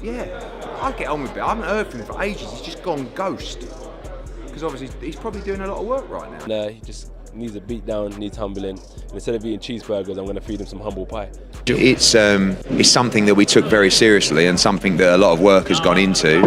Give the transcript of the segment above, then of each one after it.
Yeah, I get on with it. I haven't heard from him for ages. He's just gone ghost. Because obviously he's probably doing a lot of work right now. Nah, he just needs a beat down, needs humbling. And instead of eating cheeseburgers, I'm going to feed him some humble pie. It's something that we took very seriously and something that a lot of work has gone into,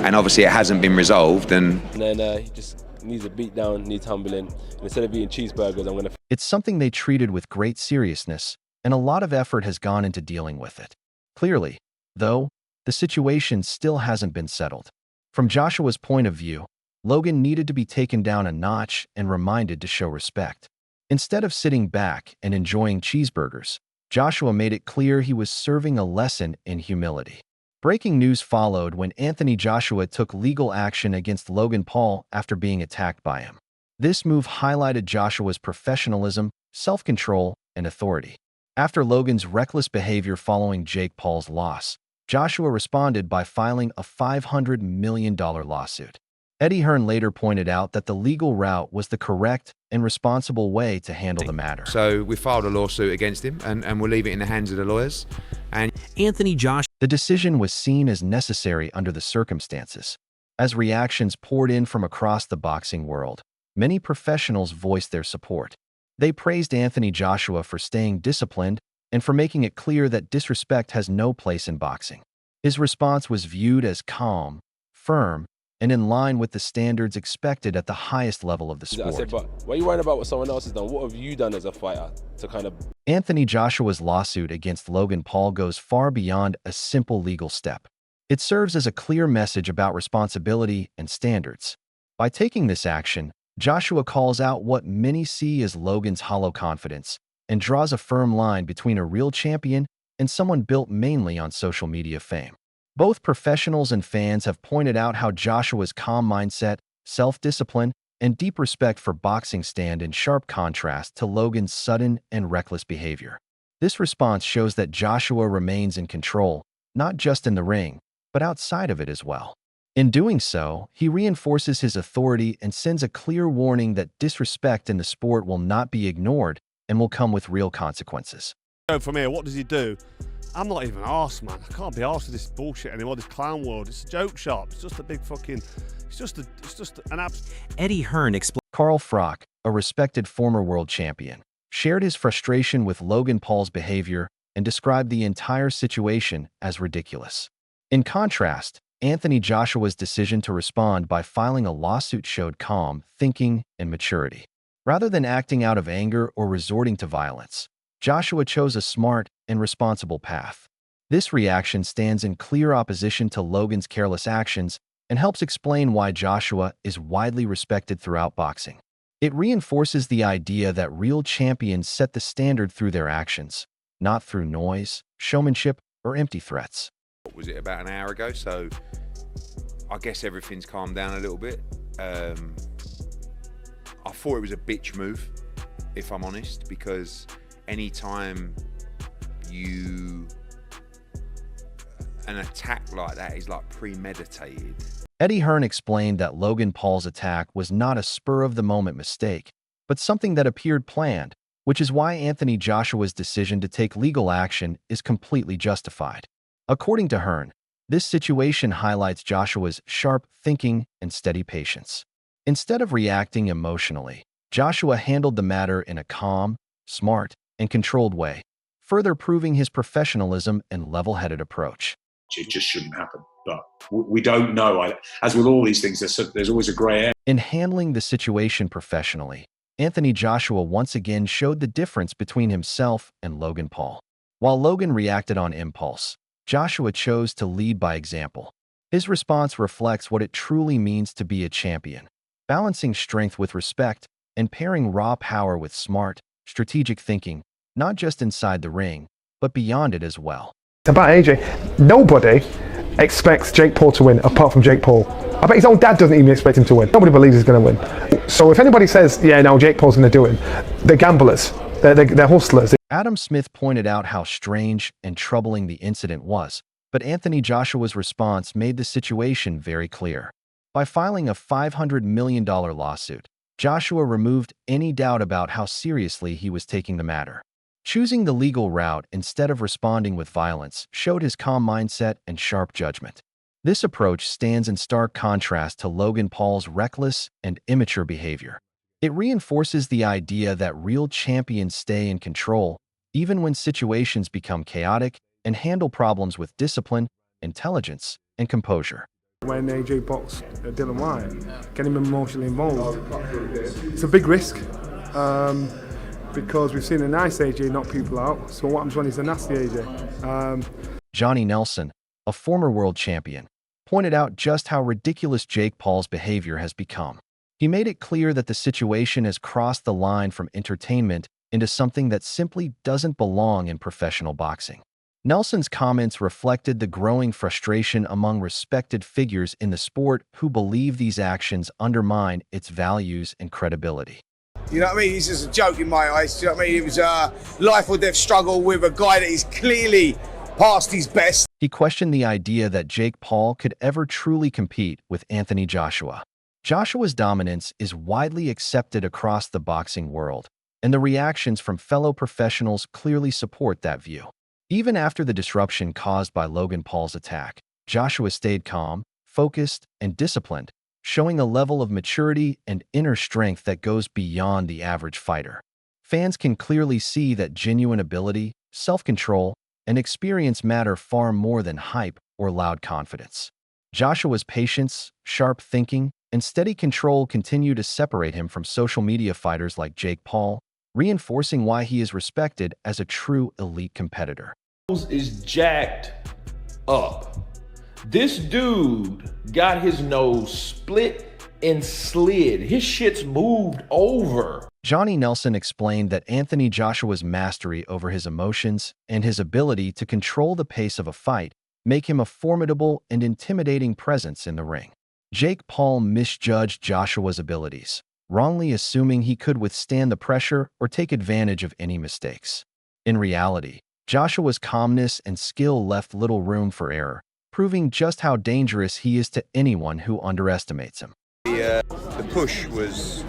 and obviously it hasn't been resolved. And then he just needs a beat down, needs humbling. And instead of eating cheeseburgers, I'm going to. It's something they treated with great seriousness, and a lot of effort has gone into dealing with it. Clearly, though, the situation still hasn't been settled. From Joshua's point of view, Logan needed to be taken down a notch and reminded to show respect. Instead of sitting back and enjoying cheeseburgers, Joshua made it clear he was serving a lesson in humility. Breaking news followed when Anthony Joshua took legal action against Logan Paul after being attacked by him. This move highlighted Joshua's professionalism, self-control, and authority. After Logan's reckless behavior following Jake Paul's loss, Joshua responded by filing a $500 million lawsuit. Eddie Hearn later pointed out that the legal route was the correct and responsible way to handle the matter. So we filed a lawsuit against him, and we'll leave it in the hands of the lawyers. And The decision was seen as necessary under the circumstances. As reactions poured in from across the boxing world, many professionals voiced their support. They praised Anthony Joshua for staying disciplined and for making it clear that disrespect has no place in boxing. His response was viewed as calm, firm, and in line with the standards expected at the highest level of the sport. I said, but what are you worrying about what someone else has done? What have you done as a fighter to kind of... Anthony Joshua's lawsuit against Logan Paul goes far beyond a simple legal step. It serves as a clear message about responsibility and standards. By taking this action, Joshua calls out what many see as Logan's hollow confidence and draws a firm line between a real champion and someone built mainly on social media fame. Both professionals and fans have pointed out how Joshua's calm mindset, self-discipline, and deep respect for boxing stand in sharp contrast to Logan's sudden and reckless behavior. This response shows that Joshua remains in control, not just in the ring, but outside of it as well. In doing so, he reinforces his authority and sends a clear warning that disrespect in the sport will not be ignored and will come with real consequences. From here, what does he do? I'm not even arsed, man. I can't be arsed with this bullshit anymore, this clown world. It's a joke shop. It's just a big fucking... It's just an abs... Eddie Hearn explained. Carl Froch, a respected former world champion, shared his frustration with Logan Paul's behavior and described the entire situation as ridiculous. In contrast, Anthony Joshua's decision to respond by filing a lawsuit showed calm thinking and maturity. Rather than acting out of anger or resorting to violence, Joshua chose a smart and responsible path. This reaction stands in clear opposition to Logan's careless actions and helps explain why Joshua is widely respected throughout boxing. It reinforces the idea that real champions set the standard through their actions, not through noise, showmanship, or empty threats. what was it, about an hour ago? So I guess everything's calmed down a little bit. I thought it was a bitch move, if I'm honest, because anytime an attack like that is like premeditated. Eddie Hearn explained that Logan Paul's attack was not a spur-of-the-moment mistake, but something that appeared planned, which is why Anthony Joshua's decision to take legal action is completely justified. According to Hearn, this situation highlights Joshua's sharp thinking and steady patience. Instead of reacting emotionally, Joshua handled the matter in a calm, smart, and controlled way, further proving his professionalism and level-headed approach. It just shouldn't happen, but we don't know. As with all these things, there's always a grey area. In handling the situation professionally, Anthony Joshua once again showed the difference between himself and Logan Paul. While Logan reacted on impulse, Joshua chose to lead by example. His response reflects what it truly means to be a champion, balancing strength with respect and pairing raw power with smart, strategic thinking, not just inside the ring, but beyond it as well. About AJ, nobody expects Jake Paul to win apart from Jake Paul. I bet his own dad doesn't even expect him to win. Nobody believes he's going to win. So if anybody says, yeah, no, Jake Paul's going to do it, they're gamblers. They're hustlers. Adam Smith pointed out how strange and troubling the incident was, but Anthony Joshua's response made the situation very clear. By filing a $500 million lawsuit, Joshua removed any doubt about how seriously he was taking the matter. Choosing the legal route instead of responding with violence showed his calm mindset and sharp judgment. This approach stands in stark contrast to Logan Paul's reckless and immature behavior. It reinforces the idea that real champions stay in control, even when situations become chaotic, and handle problems with discipline, intelligence, and composure. When AJ boxed Dylan White, getting him emotionally involved, it's a big risk because we've seen a nice AJ knock people out. So what happens when he's a nasty AJ? Johnny Nelson, a former world champion, pointed out just how ridiculous Jake Paul's behavior has become. He made it clear that the situation has crossed the line from entertainment into something that simply doesn't belong in professional boxing. Nelson's comments reflected the growing frustration among respected figures in the sport who believe these actions undermine its values and credibility. You know what I mean? It's just a joke in my eyes. You know what I mean? It was a life or death struggle with a guy that is clearly past his best. He questioned the idea that Jake Paul could ever truly compete with Anthony Joshua. Joshua's dominance is widely accepted across the boxing world, and the reactions from fellow professionals clearly support that view. Even after the disruption caused by Logan Paul's attack, Joshua stayed calm, focused, and disciplined, showing a level of maturity and inner strength that goes beyond the average fighter. Fans can clearly see that genuine ability, self-control, and experience matter far more than hype or loud confidence. Joshua's patience, sharp thinking, and steady control continue to separate him from social media fighters like Jake Paul, reinforcing why he is respected as a true elite competitor. Is jacked up. This dude got his nose split and slid. His shit's moved over. Johnny Nelson explained that Anthony Joshua's mastery over his emotions and his ability to control the pace of a fight make him a formidable and intimidating presence in the ring. Jake Paul misjudged Joshua's abilities, wrongly assuming he could withstand the pressure or take advantage of any mistakes. In reality, Joshua's calmness and skill left little room for error, proving just how dangerous he is to anyone who underestimates him. The push was,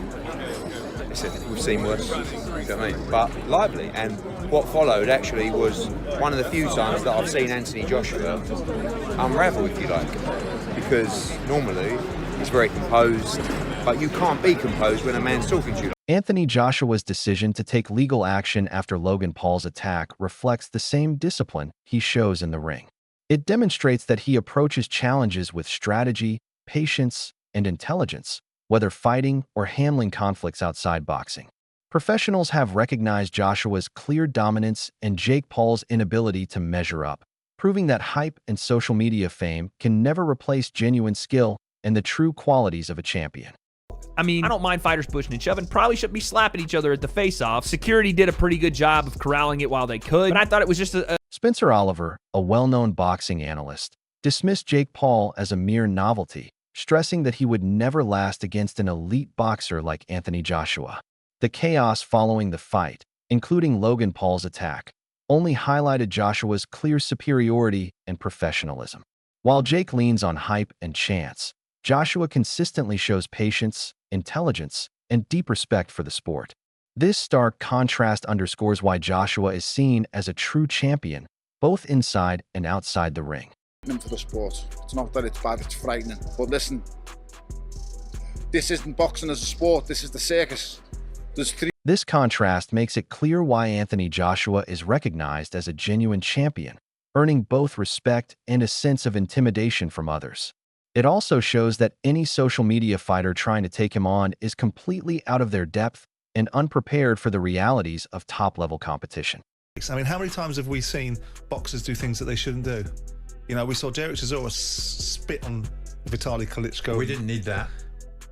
listen, we've seen worse, you know what I mean? But lively. And what followed actually was one of the few times that I've seen Anthony Joshua unravel, if you like. Because normally he's very composed, but you can't be composed when a man's talking to you. Anthony Joshua's decision to take legal action after Logan Paul's attack reflects the same discipline he shows in the ring. It demonstrates that he approaches challenges with strategy, patience, and intelligence, whether fighting or handling conflicts outside boxing. Professionals have recognized Joshua's clear dominance and Jake Paul's inability to measure up, proving that hype and social media fame can never replace genuine skill and the true qualities of a champion. I mean, I don't mind fighters pushing and shoving. Probably shouldn't be slapping each other at the face-off. Security did a pretty good job of corralling it while they could, but I thought it was just Spencer Oliver, a well-known boxing analyst, dismissed Jake Paul as a mere novelty, stressing that he would never last against an elite boxer like Anthony Joshua. The chaos following the fight, including Logan Paul's attack, only highlighted Joshua's clear superiority and professionalism. While Jake leans on hype and chance, Joshua consistently shows patience, intelligence, and deep respect for the sport. This stark contrast underscores why Joshua is seen as a true champion, both inside and outside the ring. For the sport. It's not that it's bad, it's frightening. But listen, this isn't boxing as a sport, this is the circus. This contrast makes it clear why Anthony Joshua is recognized as a genuine champion, earning both respect and a sense of intimidation from others. It also shows that any social media fighter trying to take him on is completely out of their depth and unprepared for the realities of top-level competition. I mean, how many times have we seen boxers do things that they shouldn't do? You know, we saw Derek Chisora spit on Vitaly Klitschko. We didn't need that.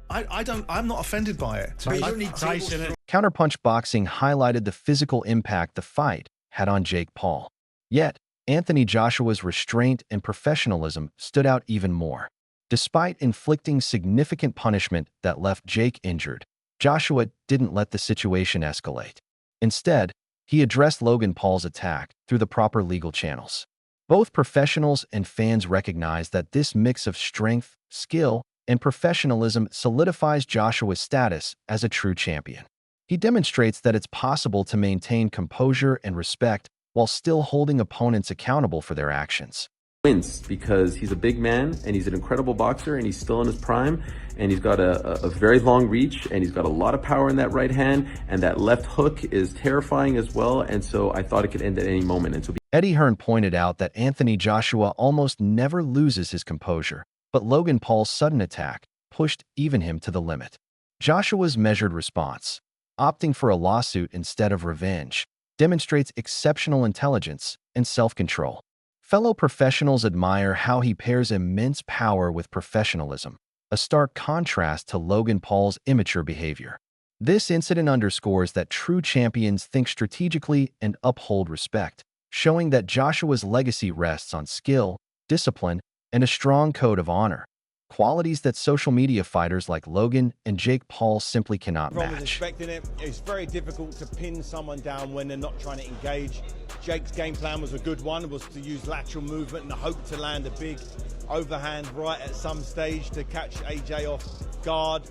I'm not offended by it. You don't need Tyson. Counterpunch boxing highlighted the physical impact the fight had on Jake Paul. Yet, Anthony Joshua's restraint and professionalism stood out even more. Despite inflicting significant punishment that left Jake injured, Joshua didn't let the situation escalate. Instead, he addressed Logan Paul's attack through the proper legal channels. Both professionals and fans recognize that this mix of strength, skill, and professionalism solidifies Joshua's status as a true champion. He demonstrates that it's possible to maintain composure and respect while still holding opponents accountable for their actions. Wins because he's a big man and he's an incredible boxer and he's still in his prime and he's got a very long reach and he's got a lot of power in that right hand and that left hook is terrifying as well, and so I thought it could end at any moment. And so Eddie Hearn pointed out that Anthony Joshua almost never loses his composure, but Logan Paul's sudden attack pushed even him to the limit. Joshua's measured response, opting for a lawsuit instead of revenge, demonstrates exceptional intelligence and self-control. Fellow professionals admire how he pairs immense power with professionalism, a stark contrast to Logan Paul's immature behavior. This incident underscores that true champions think strategically and uphold respect, showing that Joshua's legacy rests on skill, discipline, and a strong code of honor, qualities that social media fighters like Logan and Jake Paul simply cannot match. Respecting it, it's very difficult to pin someone down when they're not trying to engage. Jake's game plan was a good one, was to use lateral movement and hope to land a big overhand right at some stage to catch AJ off guard.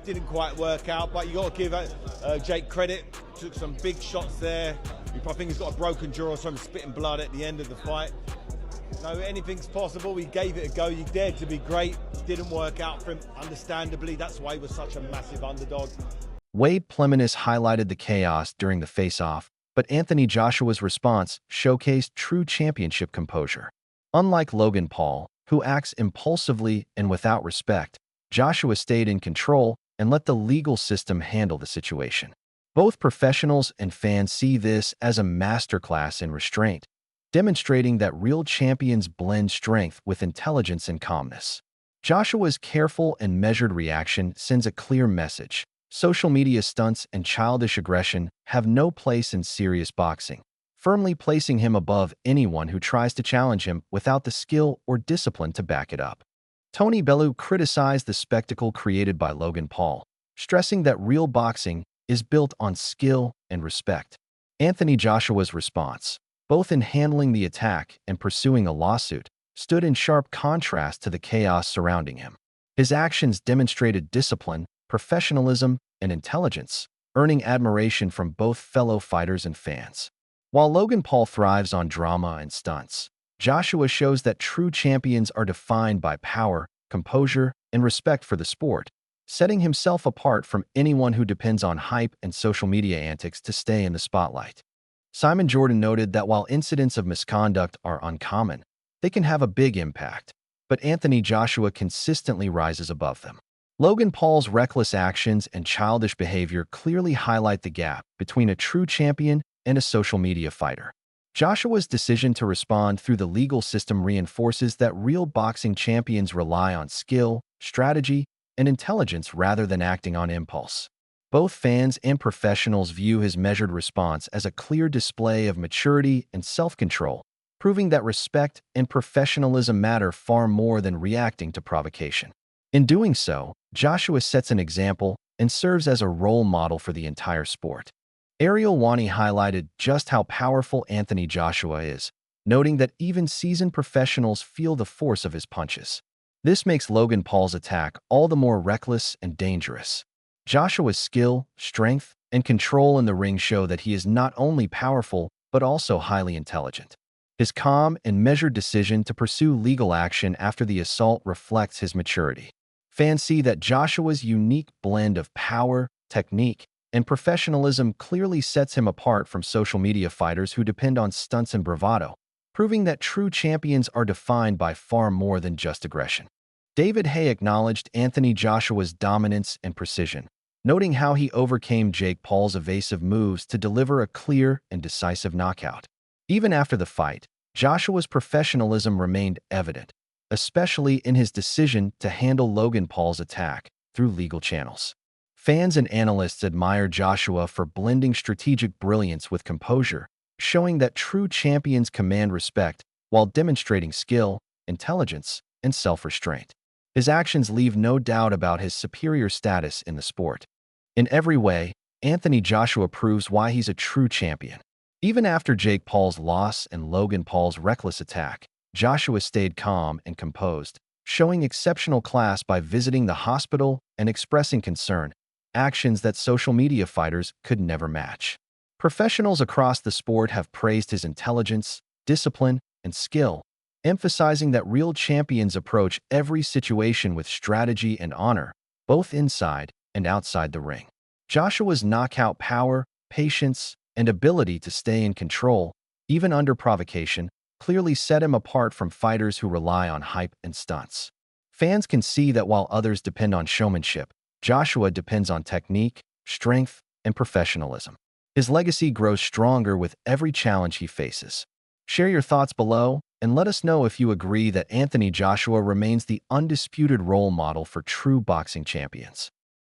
Didn't quite work out, but you got to give Jake credit. Took some big shots there. I think he's got a broken jaw or some spitting blood at the end of the fight. No, anything's possible. He gave it a go. He dared to be great. Didn't work out for him, understandably. That's why he was such a massive underdog. Wade Plemenis highlighted the chaos during the face-off, but Anthony Joshua's response showcased true championship composure. Unlike Logan Paul, who acts impulsively and without respect, Joshua stayed in control and let the legal system handle the situation. Both professionals and fans see this as a masterclass in restraint, demonstrating that real champions blend strength with intelligence and calmness. Joshua's careful and measured reaction sends a clear message. Social media stunts and childish aggression have no place in serious boxing, firmly placing him above anyone who tries to challenge him without the skill or discipline to back it up. Tony Bellew criticized the spectacle created by Logan Paul, stressing that real boxing is built on skill and respect. Anthony Joshua's response, both in handling the attack and pursuing a lawsuit, stood in sharp contrast to the chaos surrounding him. His actions demonstrated discipline, professionalism, and intelligence, earning admiration from both fellow fighters and fans. While Logan Paul thrives on drama and stunts, Joshua shows that true champions are defined by power, composure, and respect for the sport, setting himself apart from anyone who depends on hype and social media antics to stay in the spotlight. Simon Jordan noted that while incidents of misconduct are uncommon, they can have a big impact, but Anthony Joshua consistently rises above them. Logan Paul's reckless actions and childish behavior clearly highlight the gap between a true champion and a social media fighter. Joshua's decision to respond through the legal system reinforces that real boxing champions rely on skill, strategy, and intelligence rather than acting on impulse. Both fans and professionals view his measured response as a clear display of maturity and self-control, proving that respect and professionalism matter far more than reacting to provocation. In doing so, Joshua sets an example and serves as a role model for the entire sport. Ariel Wani highlighted just how powerful Anthony Joshua is, noting that even seasoned professionals feel the force of his punches. This makes Logan Paul's attack all the more reckless and dangerous. Joshua's skill, strength, and control in the ring show that he is not only powerful but also highly intelligent. His calm and measured decision to pursue legal action after the assault reflects his maturity. Fans see that Joshua's unique blend of power, technique, and professionalism clearly sets him apart from social media fighters who depend on stunts and bravado, proving that true champions are defined by far more than just aggression. David Hay acknowledged Anthony Joshua's dominance and precision, noting how he overcame Jake Paul's evasive moves to deliver a clear and decisive knockout. Even after the fight, Joshua's professionalism remained evident, especially in his decision to handle Logan Paul's attack through legal channels. Fans and analysts admire Joshua for blending strategic brilliance with composure, showing that true champions command respect while demonstrating skill, intelligence, and self-restraint. His actions leave no doubt about his superior status in the sport. In every way, Anthony Joshua proves why he's a true champion. Even after Jake Paul's loss and Logan Paul's reckless attack, Joshua stayed calm and composed, showing exceptional class by visiting the hospital and expressing concern, actions that social media fighters could never match. Professionals across the sport have praised his intelligence, discipline, and skill, emphasizing that real champions approach every situation with strategy and honor, both inside and outside the ring. Joshua's knockout power, patience, and ability to stay in control, even under provocation, clearly set him apart from fighters who rely on hype and stunts. Fans can see that while others depend on showmanship, Joshua depends on technique, strength, and professionalism. His legacy grows stronger with every challenge he faces. Share your thoughts below, and let us know if you agree that Anthony Joshua remains the undisputed role model for true boxing champions.